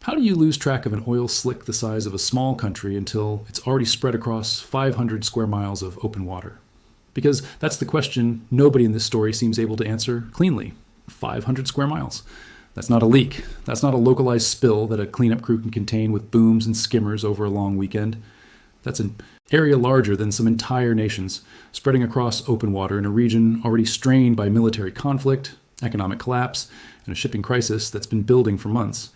How do you lose track of an oil slick the size of a small country until it's already spread across 500 square miles of open water? Because that's the question nobody in this story seems able to answer cleanly. 500 square miles. That's not a leak. That's not a localized spill that a cleanup crew can contain with booms and skimmers over a long weekend. That's an area larger than some entire nations, spreading across open water in a region already strained by military conflict, economic collapse, and a shipping crisis that's been building for months.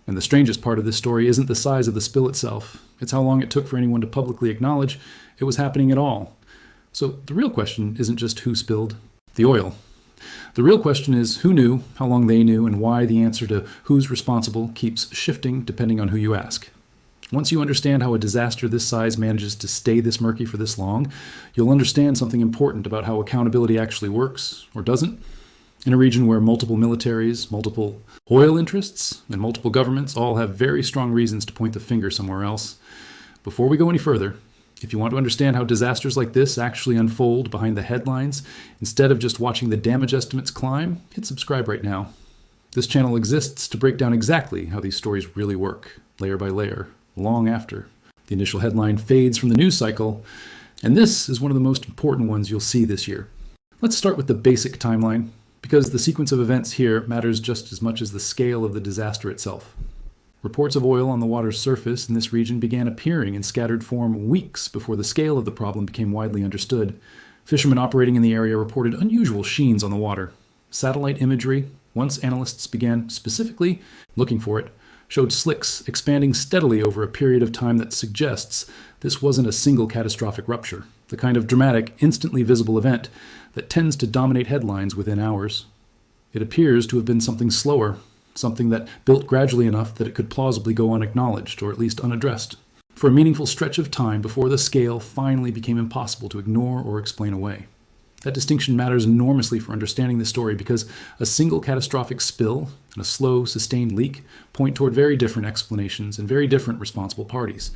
And the strangest part of this story isn't the size of the spill itself. It's how long it took for anyone to publicly acknowledge it was happening at all. So the real question isn't just who spilled the oil. The real question is who knew, how long they knew, and why the answer to who's responsible keeps shifting depending on who you ask. Once you understand how a disaster this size manages to stay this murky for this long, you'll understand something important about how accountability actually works, or doesn't, in a region where multiple militaries, multiple oil interests, and multiple governments all have very strong reasons to point the finger somewhere else. Before we go any further, if you want to understand how disasters like this actually unfold behind the headlines, instead of just watching the damage estimates climb, hit subscribe right now. This channel exists to break down exactly how these stories really work, layer by layer, long after the initial headline fades from the news cycle, and this is one of the most important ones you'll see this year. Let's start with the basic timeline, because the sequence of events here matters just as much as the scale of the disaster itself. Reports of oil on the water's surface in this region began appearing in scattered form weeks before the scale of the problem became widely understood. Fishermen operating in the area reported unusual sheens on the water. Satellite imagery, once analysts began specifically looking for it, showed slicks expanding steadily over a period of time that suggests this wasn't a single catastrophic rupture, the kind of dramatic, instantly visible event that tends to dominate headlines within hours. It appears to have been something slower, something that built gradually enough that it could plausibly go unacknowledged, or at least unaddressed, for a meaningful stretch of time before the scale finally became impossible to ignore or explain away. That distinction matters enormously for understanding the story because a single catastrophic spill and a slow, sustained leak point toward very different explanations and very different responsible parties.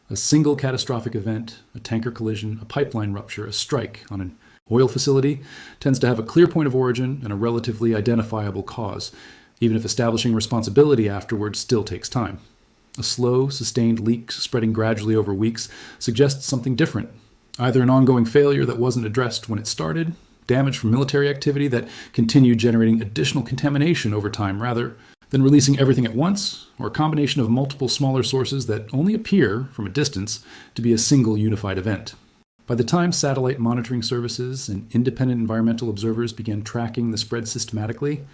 A single catastrophic event, a tanker collision, a pipeline rupture, a strike on an oil facility, tends to have a clear point of origin and a relatively identifiable cause, even if establishing responsibility afterwards still takes time. A slow, sustained leak spreading gradually over weeks suggests something different. Either an ongoing failure that wasn't addressed when it started, damage from military activity that continued generating additional contamination over time rather than releasing everything at once, or a combination of multiple smaller sources that only appear, from a distance, to be a single unified event. By the time satellite monitoring services and independent environmental observers began tracking the spread systematically,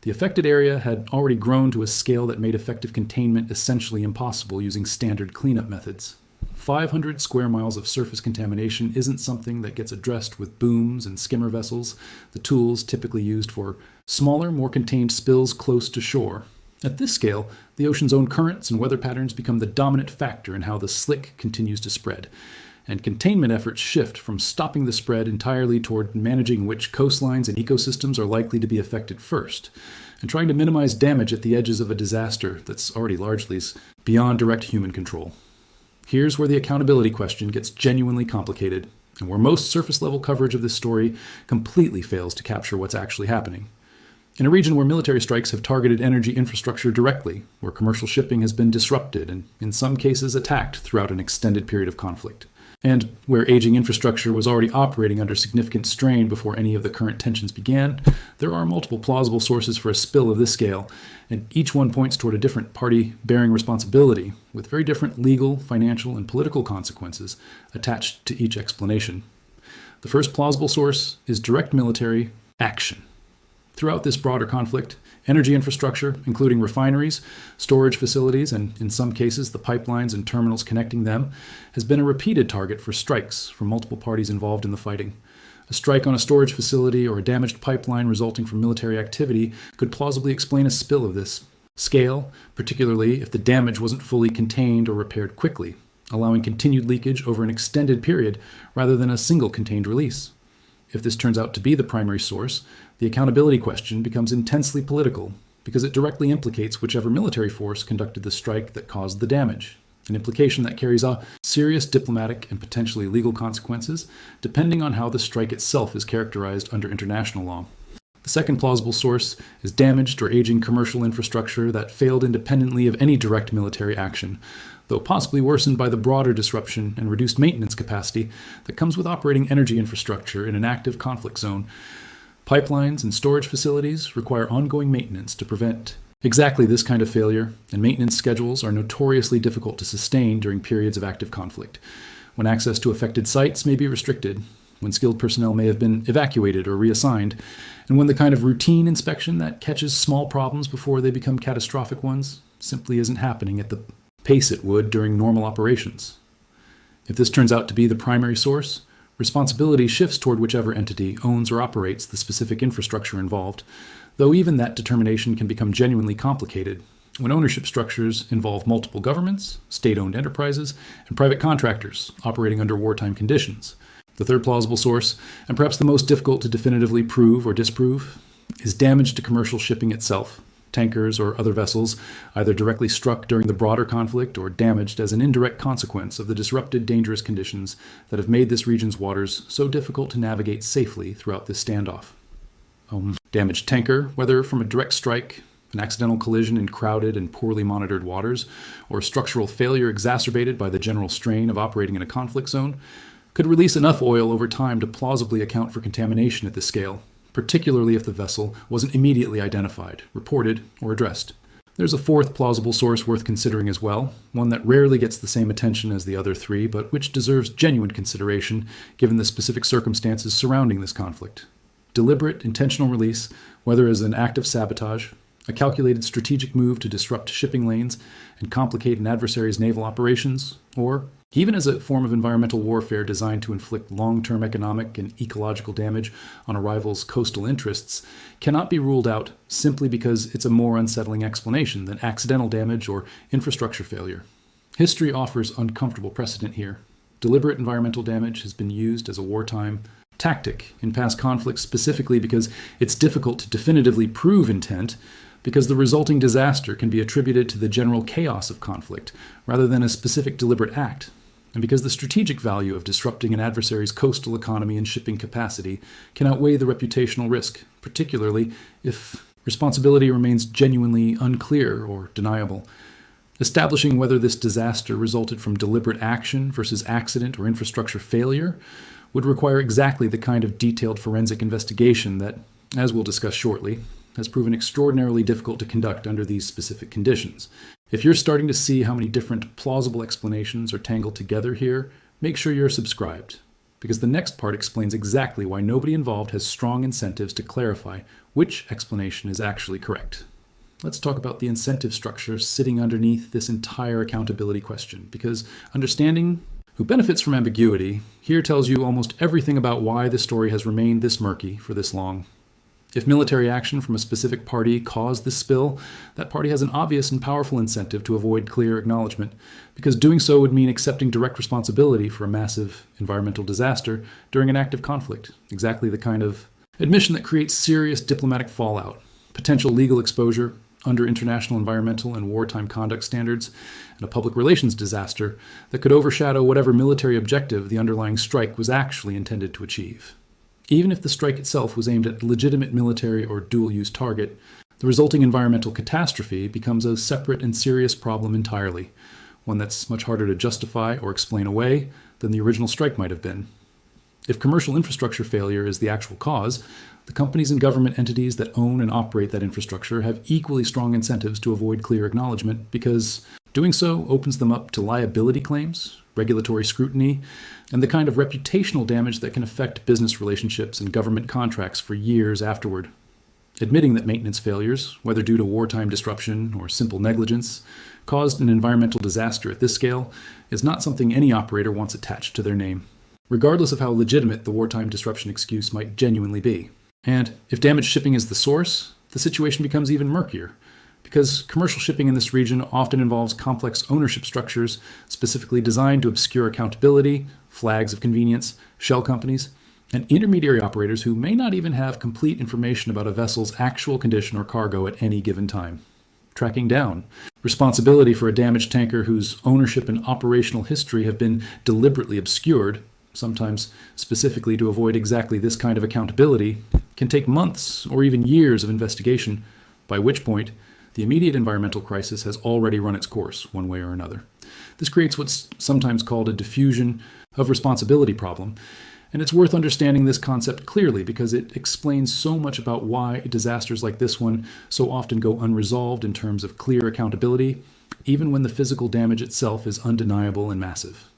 the affected area had already grown to a scale that made effective containment essentially impossible using standard cleanup methods. 500 square miles of surface contamination isn't something that gets addressed with booms and skimmer vessels, the tools typically used for smaller, more contained spills close to shore. At this scale, the ocean's own currents and weather patterns become the dominant factor in how the slick continues to spread, and containment efforts shift from stopping the spread entirely toward managing which coastlines and ecosystems are likely to be affected first, and trying to minimize damage at the edges of a disaster that's already largely beyond direct human control. Here's where the accountability question gets genuinely complicated, and where most surface-level coverage of this story completely fails to capture what's actually happening. In a region where military strikes have targeted energy infrastructure directly, where commercial shipping has been disrupted and, in some cases, attacked throughout an extended period of conflict, and where aging infrastructure was already operating under significant strain before any of the current tensions began, there are multiple plausible sources for a spill of this scale, and each one points toward a different party bearing responsibility, with very different legal, financial, and political consequences attached to each explanation. The first plausible source is direct military action. Throughout this broader conflict, energy infrastructure, including refineries, storage facilities, and in some cases the pipelines and terminals connecting them, has been a repeated target for strikes from multiple parties involved in the fighting. A strike on a storage facility or a damaged pipeline resulting from military activity could plausibly explain a spill of this scale, particularly if the damage wasn't fully contained or repaired quickly, allowing continued leakage over an extended period rather than a single contained release. If this turns out to be the primary source, the accountability question becomes intensely political because it directly implicates whichever military force conducted the strike that caused the damage, an implication that carries serious diplomatic and potentially legal consequences depending on how the strike itself is characterized under international law. The second plausible source is damaged or aging commercial infrastructure that failed independently of any direct military action, though possibly worsened by the broader disruption and reduced maintenance capacity that comes with operating energy infrastructure in an active conflict zone. Pipelines and storage facilities require ongoing maintenance to prevent exactly this kind of failure, and maintenance schedules are notoriously difficult to sustain during periods of active conflict, when access to affected sites may be restricted, when skilled personnel may have been evacuated or reassigned, and when the kind of routine inspection that catches small problems before they become catastrophic ones simply isn't happening at the pace it would during normal operations. If this turns out to be the primary source, responsibility shifts toward whichever entity owns or operates the specific infrastructure involved, though even that determination can become genuinely complicated when ownership structures involve multiple governments, state-owned enterprises, and private contractors operating under wartime conditions. The third plausible source, and perhaps the most difficult to definitively prove or disprove, is damage to commercial shipping itself, tankers or other vessels either directly struck during the broader conflict or damaged as an indirect consequence of the disrupted dangerous conditions that have made this region's waters so difficult to navigate safely throughout this standoff. Damaged tanker, whether from a direct strike, an accidental collision in crowded and poorly monitored waters, or structural failure exacerbated by the general strain of operating in a conflict zone, could release enough oil over time to plausibly account for contamination at this scale, particularly if the vessel wasn't immediately identified, reported, or addressed. There's a fourth plausible source worth considering as well, one that rarely gets the same attention as the other three, but which deserves genuine consideration given the specific circumstances surrounding this conflict. Deliberate, intentional release, whether as an act of sabotage, a calculated strategic move to disrupt shipping lanes and complicate an adversary's naval operations, or even as a form of environmental warfare designed to inflict long-term economic and ecological damage on a rival's coastal interests, cannot be ruled out simply because it's a more unsettling explanation than accidental damage or infrastructure failure. History offers uncomfortable precedent here. Deliberate environmental damage has been used as a wartime tactic in past conflicts specifically because it's difficult to definitively prove intent, because the resulting disaster can be attributed to the general chaos of conflict rather than a specific deliberate act, and because the strategic value of disrupting an adversary's coastal economy and shipping capacity can outweigh the reputational risk, particularly if responsibility remains genuinely unclear or deniable. Establishing whether this disaster resulted from deliberate action versus accident or infrastructure failure would require exactly the kind of detailed forensic investigation that, as we'll discuss shortly, has proven extraordinarily difficult to conduct under these specific conditions. If you're starting to see how many different plausible explanations are tangled together here, make sure you're subscribed, because the next part explains exactly why nobody involved has strong incentives to clarify which explanation is actually correct. Let's talk about the incentive structure sitting underneath this entire accountability question, because understanding who benefits from ambiguity here tells you almost everything about why the story has remained this murky for this long. If military action from a specific party caused this spill, that party has an obvious and powerful incentive to avoid clear acknowledgement, because doing so would mean accepting direct responsibility for a massive environmental disaster during an active conflict, exactly the kind of admission that creates serious diplomatic fallout, potential legal exposure under international environmental and wartime conduct standards, and a public relations disaster that could overshadow whatever military objective the underlying strike was actually intended to achieve. Even if the strike itself was aimed at a legitimate military or dual-use target, the resulting environmental catastrophe becomes a separate and serious problem entirely, one that's much harder to justify or explain away than the original strike might have been. If commercial infrastructure failure is the actual cause, the companies and government entities that own and operate that infrastructure have equally strong incentives to avoid clear acknowledgement, because doing so opens them up to liability claims, regulatory scrutiny, and the kind of reputational damage that can affect business relationships and government contracts for years afterward. Admitting that maintenance failures, whether due to wartime disruption or simple negligence, caused an environmental disaster at this scale is not something any operator wants attached to their name, regardless of how legitimate the wartime disruption excuse might genuinely be. And if damaged shipping is the source, the situation becomes even murkier, because commercial shipping in this region often involves complex ownership structures specifically designed to obscure accountability, flags of convenience, shell companies, and intermediary operators who may not even have complete information about a vessel's actual condition or cargo at any given time. Tracking down responsibility for a damaged tanker whose ownership and operational history have been deliberately obscured sometimes specifically to avoid exactly this kind of accountability, can take months or even years of investigation, by which point the immediate environmental crisis has already run its course one way or another. This creates what's sometimes called a diffusion of responsibility problem, and it's worth understanding this concept clearly because it explains so much about why disasters like this one so often go unresolved in terms of clear accountability, even when the physical damage itself is undeniable and massive.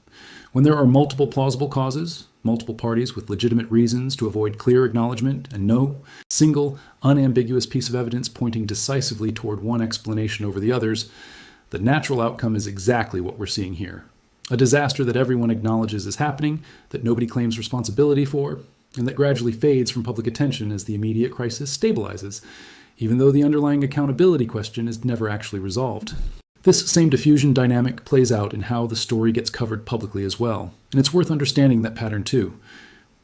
When there are multiple plausible causes, multiple parties with legitimate reasons to avoid clear acknowledgement, and no single unambiguous piece of evidence pointing decisively toward one explanation over the others, the natural outcome is exactly what we're seeing here. A disaster that everyone acknowledges is happening, that nobody claims responsibility for, and that gradually fades from public attention as the immediate crisis stabilizes, even though the underlying accountability question is never actually resolved. This same diffusion dynamic plays out in how the story gets covered publicly as well, and it's worth understanding that pattern too.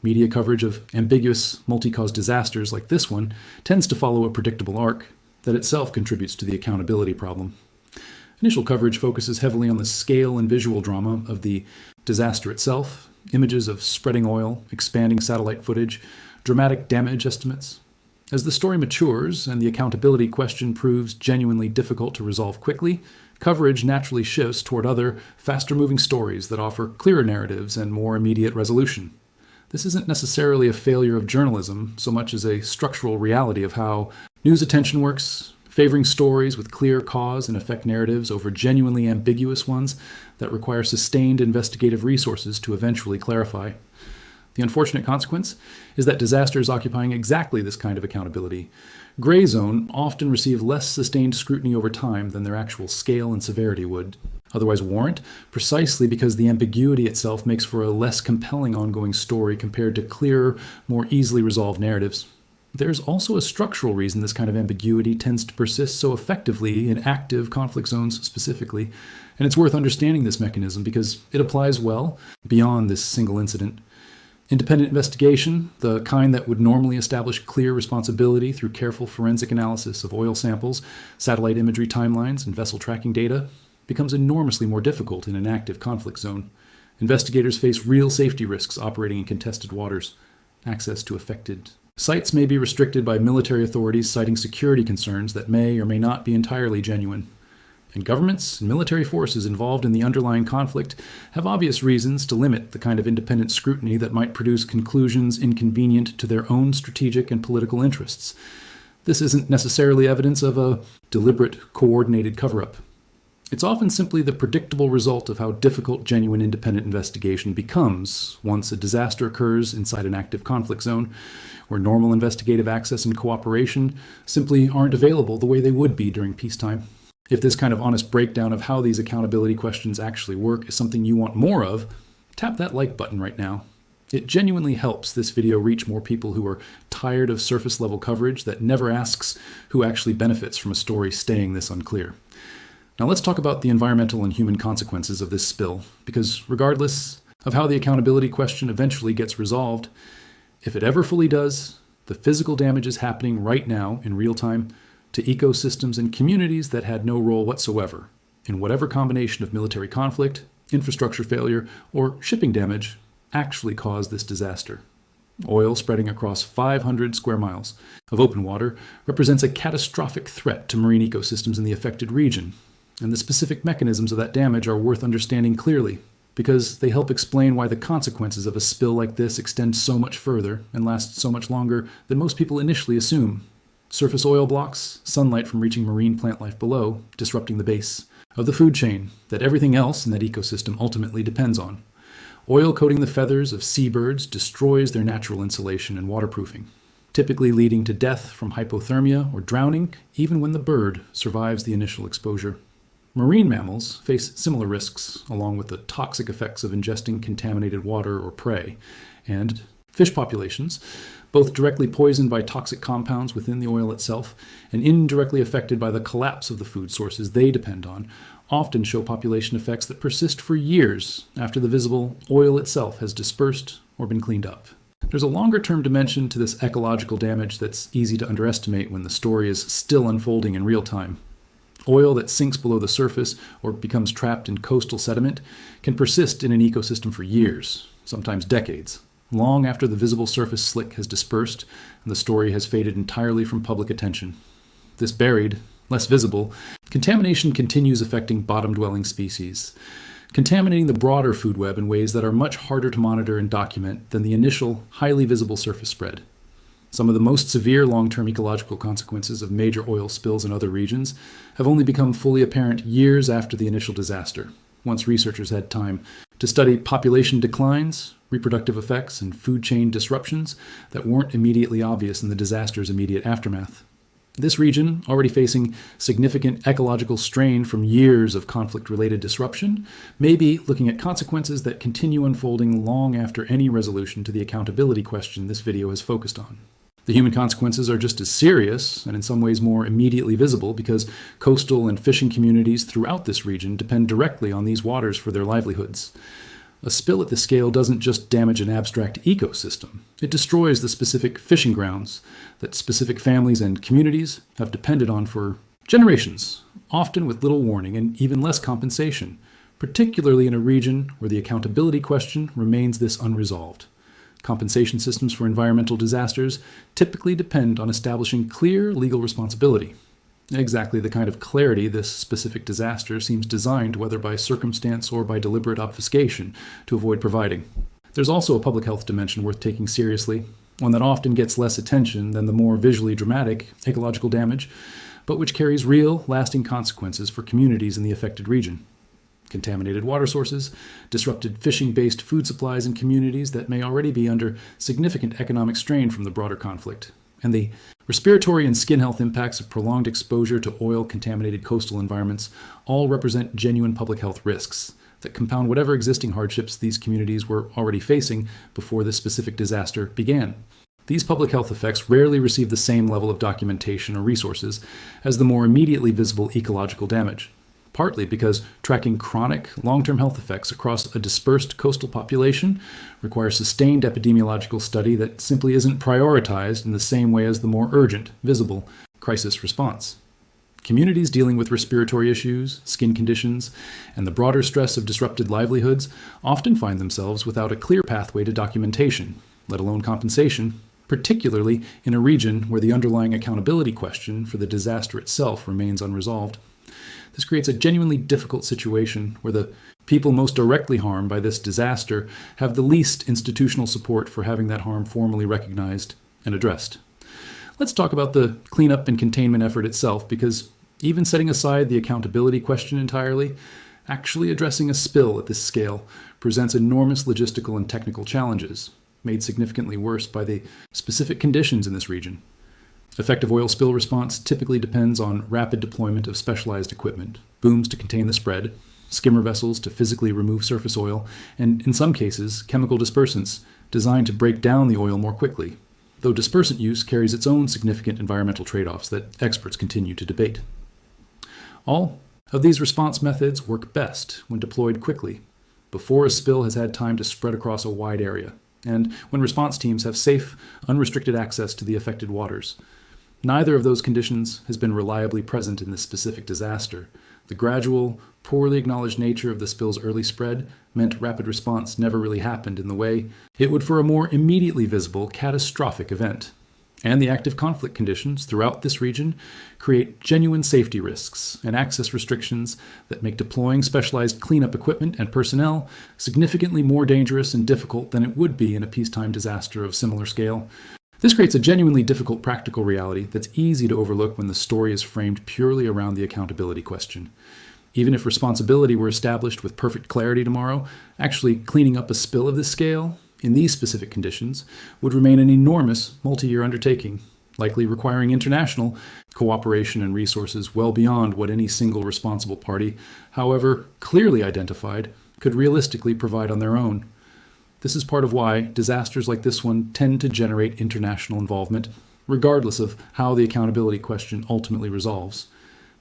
Media coverage of ambiguous multi-cause disasters like this one tends to follow a predictable arc that itself contributes to the accountability problem. Initial coverage focuses heavily on the scale and visual drama of the disaster itself, images of spreading oil, expanding satellite footage, dramatic damage estimates. As the story matures and the accountability question proves genuinely difficult to resolve quickly, coverage naturally shifts toward other, faster-moving stories that offer clearer narratives and more immediate resolution. This isn't necessarily a failure of journalism so much as a structural reality of how news attention works, favoring stories with clear cause and effect narratives over genuinely ambiguous ones that require sustained investigative resources to eventually clarify. The unfortunate consequence is that disasters occupying exactly this kind of accountability, gray zone, often receive less sustained scrutiny over time than their actual scale and severity would otherwise warrant, precisely because the ambiguity itself makes for a less compelling ongoing story compared to clearer, more easily resolved narratives. There's also a structural reason this kind of ambiguity tends to persist so effectively in active conflict zones specifically, and it's worth understanding this mechanism because it applies well beyond this single incident. Independent investigation, the kind that would normally establish clear responsibility through careful forensic analysis of oil samples, satellite imagery timelines, and vessel tracking data, becomes enormously more difficult in an active conflict zone. Investigators face real safety risks operating in contested waters. Access to affected sites may be restricted by military authorities citing security concerns that may or may not be entirely genuine. And governments and military forces involved in the underlying conflict have obvious reasons to limit the kind of independent scrutiny that might produce conclusions inconvenient to their own strategic and political interests. This isn't necessarily evidence of a deliberate, coordinated cover-up. It's often simply the predictable result of how difficult genuine independent investigation becomes once a disaster occurs inside an active conflict zone, where normal investigative access and cooperation simply aren't available the way they would be during peacetime. If this kind of honest breakdown of how these accountability questions actually work is something you want more of, tap that like button right now. It genuinely helps this video reach more people who are tired of surface-level coverage that never asks who actually benefits from a story staying this unclear. Now let's talk about the environmental and human consequences of this spill, because regardless of how the accountability question eventually gets resolved, if it ever fully does, the physical damage is happening right now in real time to ecosystems and communities that had no role whatsoever in whatever combination of military conflict, infrastructure failure, or shipping damage actually caused this disaster. Oil spreading across 500 square miles of open water represents a catastrophic threat to marine ecosystems in the affected region, and the specific mechanisms of that damage are worth understanding clearly, because they help explain why the consequences of a spill like this extend so much further and last so much longer than most people initially assume. Surface oil blocks sunlight from reaching marine plant life below, disrupting the base of the food chain that everything else in that ecosystem ultimately depends on. Oil coating the feathers of seabirds destroys their natural insulation and waterproofing, typically leading to death from hypothermia or drowning, even when the bird survives the initial exposure. Marine mammals face similar risks, along with the toxic effects of ingesting contaminated water or prey, and fish populations, both directly poisoned by toxic compounds within the oil itself and indirectly affected by the collapse of the food sources they depend on, often show population effects that persist for years after the visible oil itself has dispersed or been cleaned up. There's a longer-term dimension to this ecological damage that's easy to underestimate when the story is still unfolding in real time. Oil that sinks below the surface or becomes trapped in coastal sediment can persist in an ecosystem for years, sometimes decades, long after the visible surface slick has dispersed and the story has faded entirely from public attention. This buried, less visible, contamination continues affecting bottom-dwelling species, contaminating the broader food web in ways that are much harder to monitor and document than the initial, highly visible surface spread. Some of the most severe long-term ecological consequences of major oil spills in other regions have only become fully apparent years after the initial disaster, once researchers had time to study population declines, reproductive effects, and food chain disruptions that weren't immediately obvious in the disaster's immediate aftermath. This region, already facing significant ecological strain from years of conflict-related disruption, may be looking at consequences that continue unfolding long after any resolution to the accountability question this video has focused on. The human consequences are just as serious, and in some ways more immediately visible, because coastal and fishing communities throughout this region depend directly on these waters for their livelihoods. A spill at this scale doesn't just damage an abstract ecosystem. It destroys the specific fishing grounds that specific families and communities have depended on for generations, often with little warning and even less compensation, particularly in a region where the accountability question remains this unresolved. Compensation systems for environmental disasters typically depend on establishing clear legal responsibility. Exactly the kind of clarity this specific disaster seems designed, whether by circumstance or by deliberate obfuscation, to avoid providing. There's also a public health dimension worth taking seriously, one that often gets less attention than the more visually dramatic ecological damage, but which carries real, lasting consequences for communities in the affected region. Contaminated water sources, disrupted fishing-based food supplies in communities that may already be under significant economic strain from the broader conflict, and the respiratory and skin health impacts of prolonged exposure to oil-contaminated coastal environments all represent genuine public health risks that compound whatever existing hardships these communities were already facing before this specific disaster began. These public health effects rarely receive the same level of documentation or resources as the more immediately visible ecological damage, partly because tracking chronic, long-term health effects across a dispersed coastal population requires sustained epidemiological study that simply isn't prioritized in the same way as the more urgent, visible crisis response. Communities dealing with respiratory issues, skin conditions, and the broader stress of disrupted livelihoods often find themselves without a clear pathway to documentation, let alone compensation, particularly in a region where the underlying accountability question for the disaster itself remains unresolved. This creates a genuinely difficult situation where the people most directly harmed by this disaster have the least institutional support for having that harm formally recognized and addressed. Let's talk about the cleanup and containment effort itself, because even setting aside the accountability question entirely, actually addressing a spill at this scale presents enormous logistical and technical challenges, made significantly worse by the specific conditions in this region. Effective oil spill response typically depends on rapid deployment of specialized equipment, booms to contain the spread, skimmer vessels to physically remove surface oil, and in some cases, chemical dispersants designed to break down the oil more quickly, though dispersant use carries its own significant environmental trade-offs that experts continue to debate. All of these response methods work best when deployed quickly, before a spill has had time to spread across a wide area, and when response teams have safe, unrestricted access to the affected waters. Neither of those conditions has been reliably present in this specific disaster. The gradual, poorly acknowledged nature of the spill's early spread meant rapid response never really happened in the way it would for a more immediately visible, catastrophic event. And the active conflict conditions throughout this region create genuine safety risks and access restrictions that make deploying specialized cleanup equipment and personnel significantly more dangerous and difficult than it would be in a peacetime disaster of similar scale. This creates a genuinely difficult practical reality that's easy to overlook when the story is framed purely around the accountability question. Even if responsibility were established with perfect clarity tomorrow, actually cleaning up a spill of this scale, in these specific conditions, would remain an enormous multi-year undertaking, likely requiring international cooperation and resources well beyond what any single responsible party, however clearly identified, could realistically provide on their own. This is part of why disasters like this one tend to generate international involvement, regardless of how the accountability question ultimately resolves,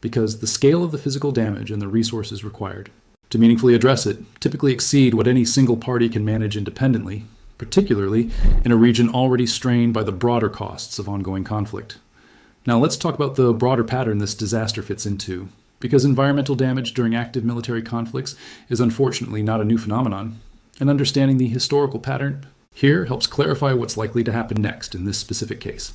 because the scale of the physical damage and the resources required to meaningfully address it typically exceed what any single party can manage independently, particularly in a region already strained by the broader costs of ongoing conflict. Now let's talk about the broader pattern this disaster fits into, because environmental damage during active military conflicts is unfortunately not a new phenomenon. And understanding the historical pattern here helps clarify what's likely to happen next in this specific case.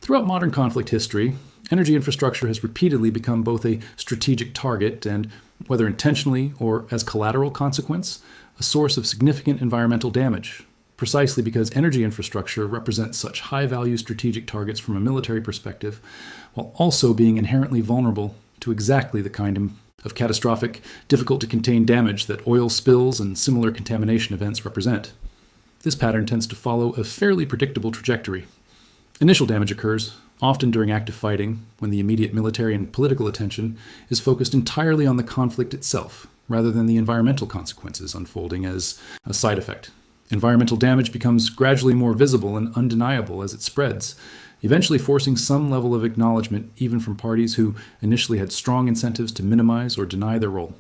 Throughout modern conflict history, energy infrastructure has repeatedly become both a strategic target and, whether intentionally or as collateral consequence, a source of significant environmental damage, precisely because energy infrastructure represents such high-value strategic targets from a military perspective, while also being inherently vulnerable to exactly the kind of catastrophic, difficult-to-contain damage that oil spills and similar contamination events represent. This pattern tends to follow a fairly predictable trajectory. Initial damage occurs, often during active fighting, when the immediate military and political attention is focused entirely on the conflict itself, rather than the environmental consequences unfolding as a side effect. Environmental damage becomes gradually more visible and undeniable as it spreads, eventually forcing some level of acknowledgement even from parties who initially had strong incentives to minimize or deny their role.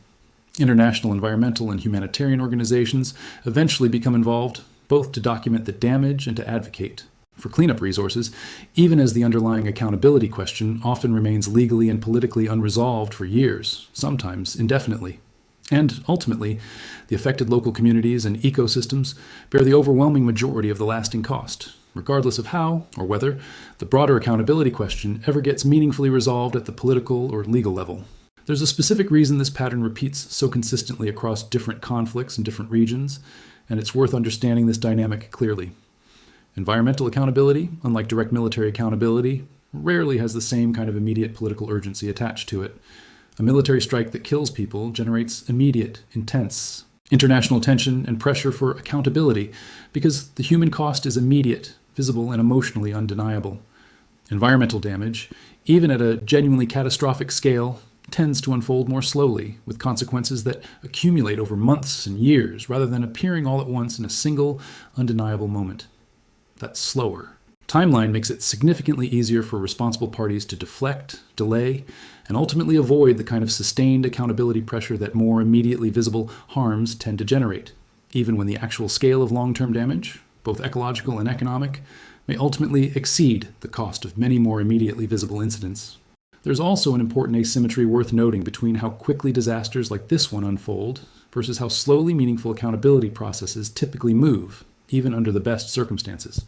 International environmental and humanitarian organizations eventually become involved, both to document the damage and to advocate for cleanup resources, even as the underlying accountability question often remains legally and politically unresolved for years, sometimes indefinitely. And ultimately, the affected local communities and ecosystems bear the overwhelming majority of the lasting cost, regardless of how or whether the broader accountability question ever gets meaningfully resolved at the political or legal level. There's a specific reason this pattern repeats so consistently across different conflicts in different regions, and it's worth understanding this dynamic clearly. Environmental accountability, unlike direct military accountability, rarely has the same kind of immediate political urgency attached to it. A military strike that kills people generates immediate, intense, international tension and pressure for accountability because the human cost is immediate, visible, and emotionally undeniable. Environmental damage, even at a genuinely catastrophic scale, tends to unfold more slowly, with consequences that accumulate over months and years rather than appearing all at once in a single, undeniable moment. That's slower. Timeline makes it significantly easier for responsible parties to deflect, delay, and ultimately avoid the kind of sustained accountability pressure that more immediately visible harms tend to generate, even when the actual scale of long-term damage, both ecological and economic, may ultimately exceed the cost of many more immediately visible incidents. There's also an important asymmetry worth noting between how quickly disasters like this one unfold versus how slowly meaningful accountability processes typically move, even under the best circumstances.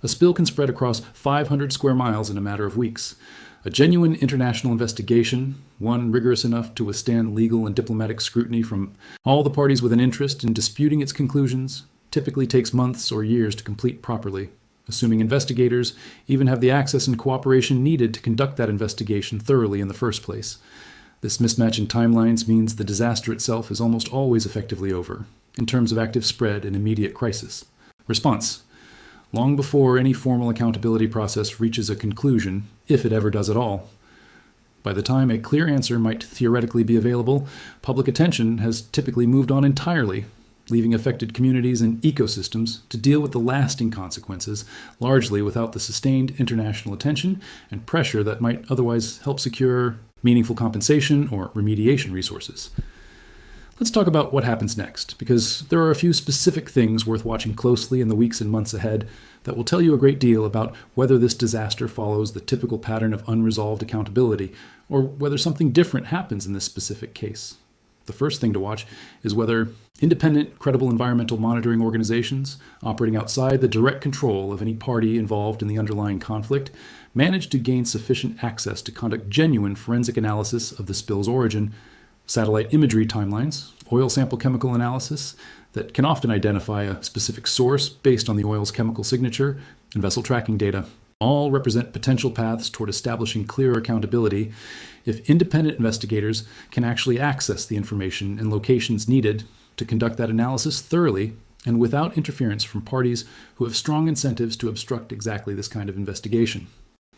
A spill can spread across 500 square miles in a matter of weeks. A genuine international investigation, one rigorous enough to withstand legal and diplomatic scrutiny from all the parties with an interest in disputing its conclusions, typically takes months or years to complete properly, assuming investigators even have the access and cooperation needed to conduct that investigation thoroughly in the first place. This mismatch in timelines means the disaster itself is almost always effectively over, in terms of active spread and immediate crisis. Response: long before any formal accountability process reaches a conclusion, if it ever does at all. By the time a clear answer might theoretically be available, public attention has typically moved on entirely, leaving affected communities and ecosystems to deal with the lasting consequences, largely without the sustained international attention and pressure that might otherwise help secure meaningful compensation or remediation resources. Let's talk about what happens next, because there are a few specific things worth watching closely in the weeks and months ahead that will tell you a great deal about whether this disaster follows the typical pattern of unresolved accountability, or whether something different happens in this specific case. The first thing to watch is whether independent, credible environmental monitoring organizations, operating outside the direct control of any party involved in the underlying conflict, manage to gain sufficient access to conduct genuine forensic analysis of the spill's origin, satellite imagery timelines, oil sample chemical analysis that can often identify a specific source based on the oil's chemical signature, and vessel tracking data. All represent potential paths toward establishing clear accountability if independent investigators can actually access the information and locations needed to conduct that analysis thoroughly and without interference from parties who have strong incentives to obstruct exactly this kind of investigation.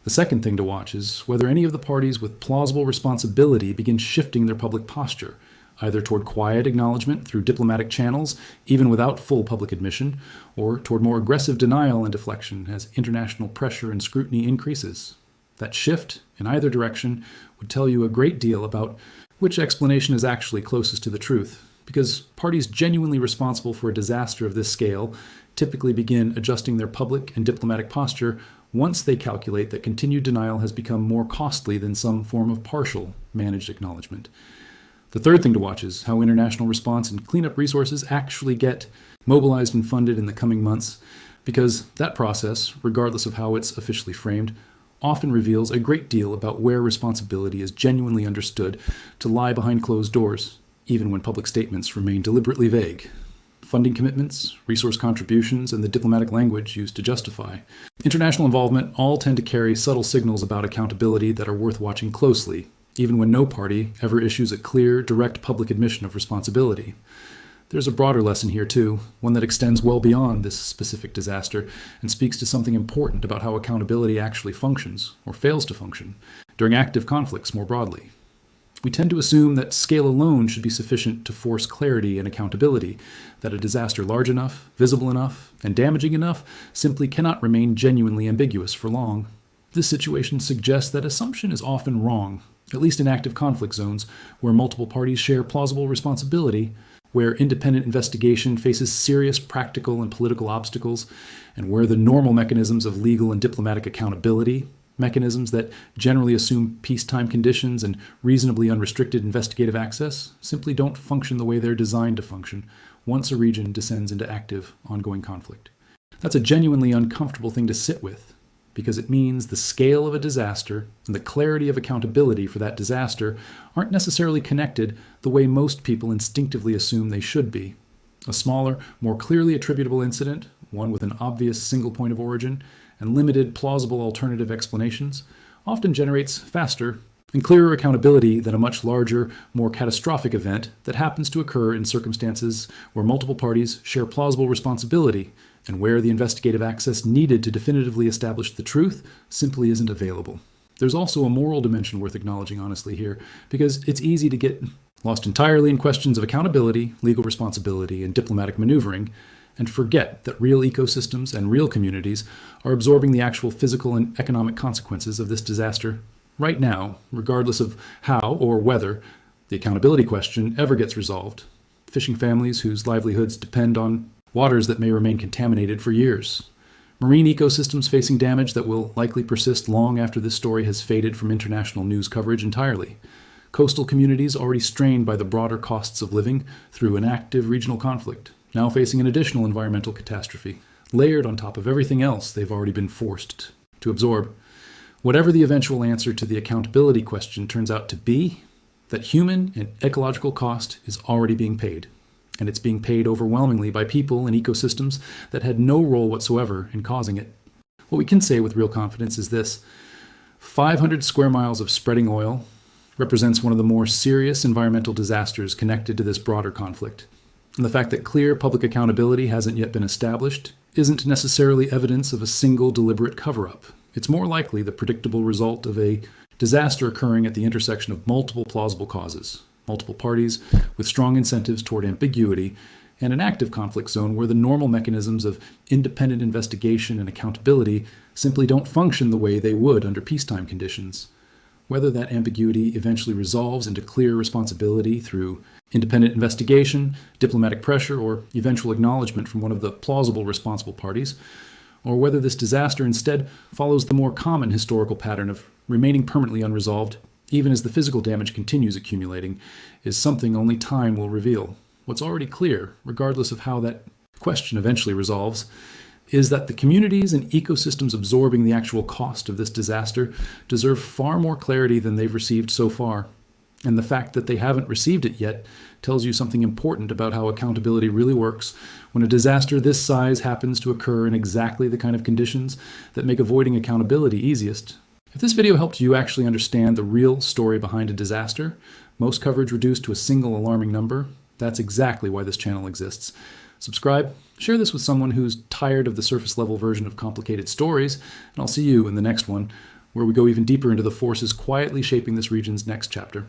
The second thing to watch is whether any of the parties with plausible responsibility begin shifting their public posture, either toward quiet acknowledgement through diplomatic channels, even without full public admission, or toward more aggressive denial and deflection as international pressure and scrutiny increases. That shift, in either direction, would tell you a great deal about which explanation is actually closest to the truth, because parties genuinely responsible for a disaster of this scale typically begin adjusting their public and diplomatic posture once they calculate that continued denial has become more costly than some form of partial managed acknowledgement. The third thing to watch is how international response and cleanup resources actually get mobilized and funded in the coming months, because that process, regardless of how it's officially framed, often reveals a great deal about where responsibility is genuinely understood to lie behind closed doors, even when public statements remain deliberately vague. Funding commitments, resource contributions, and the diplomatic language used to justify international involvement all tend to carry subtle signals about accountability that are worth watching closely, even when no party ever issues a clear, direct public admission of responsibility. There's a broader lesson here too, one that extends well beyond this specific disaster and speaks to something important about how accountability actually functions, or fails to function, during active conflicts more broadly. We tend to assume that scale alone should be sufficient to force clarity and accountability, that a disaster large enough, visible enough, and damaging enough simply cannot remain genuinely ambiguous for long. This situation suggests that assumption is often wrong, at least in active conflict zones where multiple parties share plausible responsibility, where independent investigation faces serious practical and political obstacles, and where the normal mechanisms of legal and diplomatic accountability, mechanisms that generally assume peacetime conditions and reasonably unrestricted investigative access, simply don't function the way they're designed to function once a region descends into active, ongoing conflict. That's a genuinely uncomfortable thing to sit with, because it means the scale of a disaster and the clarity of accountability for that disaster aren't necessarily connected the way most people instinctively assume they should be. A smaller, more clearly attributable incident, one with an obvious single point of origin and limited plausible alternative explanations, often generates faster and clearer accountability than a much larger, more catastrophic event that happens to occur in circumstances where multiple parties share plausible responsibility and where the investigative access needed to definitively establish the truth simply isn't available. There's also a moral dimension worth acknowledging honestly here, because it's easy to get lost entirely in questions of accountability, legal responsibility, and diplomatic maneuvering, and forget that real ecosystems and real communities are absorbing the actual physical and economic consequences of this disaster right now, regardless of how or whether the accountability question ever gets resolved. Fishing families whose livelihoods depend on waters that may remain contaminated for years. Marine ecosystems facing damage that will likely persist long after this story has faded from international news coverage entirely. Coastal communities already strained by the broader costs of living through an active regional conflict, now facing an additional environmental catastrophe, layered on top of everything else they've already been forced to absorb. Whatever the eventual answer to the accountability question turns out to be, that human and ecological cost is already being paid. And it's being paid overwhelmingly by people and ecosystems that had no role whatsoever in causing it. What we can say with real confidence is this: 500 square miles of spreading oil represents one of the more serious environmental disasters connected to this broader conflict. And the fact that clear public accountability hasn't yet been established isn't necessarily evidence of a single deliberate cover-up. It's more likely the predictable result of a disaster occurring at the intersection of multiple plausible causes, multiple parties with strong incentives toward ambiguity, and an active conflict zone where the normal mechanisms of independent investigation and accountability simply don't function the way they would under peacetime conditions. Whether that ambiguity eventually resolves into clear responsibility through independent investigation, diplomatic pressure, or eventual acknowledgement from one of the plausible responsible parties, or whether this disaster instead follows the more common historical pattern of remaining permanently unresolved, even as the physical damage continues accumulating, is something only time will reveal. What's already clear, regardless of how that question eventually resolves, is that the communities and ecosystems absorbing the actual cost of this disaster deserve far more clarity than they've received so far. And the fact that they haven't received it yet tells you something important about how accountability really works when a disaster this size happens to occur in exactly the kind of conditions that make avoiding accountability easiest. If this video helped you actually understand the real story behind a disaster, most coverage reduced to a single alarming number, that's exactly why this channel exists. Subscribe, share this with someone who's tired of the surface level version of complicated stories, and I'll see you in the next one, where we go even deeper into the forces quietly shaping this region's next chapter.